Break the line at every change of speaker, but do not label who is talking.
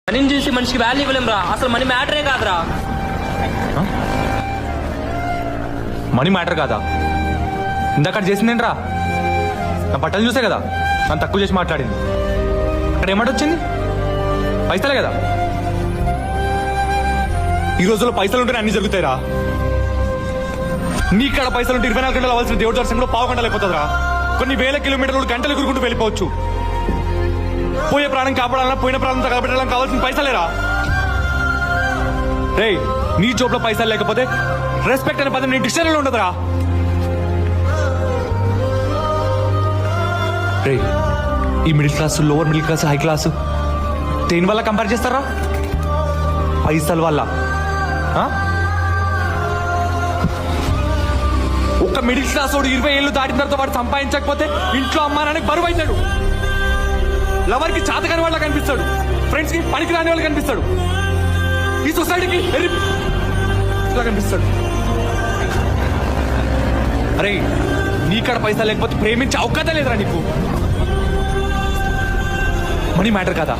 మనీని చూసి మనిషికి వాల్యూ ఇవ్వలేం రా. అసలు మనీ మ్యాటరే కాదురా.
మనీ మ్యాటర్ కాదా? ఇందాక చేసిందేంట్రా? నా బట్టలు చూసే కదా నన్ను తక్కువ చేసి మాట్లాడింది. అక్కడ ఏమాట వచ్చింది? పైసలే కదా. ఈ రోజుల్లో పైసలు ఉంటేనే అన్ని జరుగుతాయిరా. నీ ఇక్కడ పైసలు ఉంటే 24 గంటలు అవ్వాల్సిన దేవుడి దర్శనం కూడా పావు గంటలు అయిపోతుందిరా. కొన్ని వేల కిలోమీటర్లు గంటలు ఎగురుకుంటూ వెళ్ళిపోవచ్చు. పోయే ప్రాణం కాపాడాలన్నా పోయిన ప్రాణం తగలబెట్టాలని కావాల్సిన పైసలేరా. రే, నీ జోబులో పైసలు లేకపోతే రెస్పెక్ట్ అనే పదం నీ డిక్షనరీలో ఉండదురా. రే, ఈ middle class, lower middle class, high class దేని వల్ల కంపేర్ చేస్తారా? పైసల వల్ల. ఒక మిడిల్ క్లాస్ వాడు 20 ఏళ్ళు దాటిన తర్వాత వాడు సంపాదించకపోతే ఇంట్లో అమ్మానానికి బరువు అవుతాడు. లవర్ కి చాతకాని వాళ్ళ కనిపిస్తాడు. ఫ్రెండ్స్ కి పనికి రాని వాళ్ళు కనిపిస్తాడు. ఈ సొసైటీకి కనిపిస్తాడు. అరే, నీకాడ పైసలు లేకపోతే ప్రేమించే అవకాశం లేదురా నీకు. మనీ మ్యాటర్ కాదా?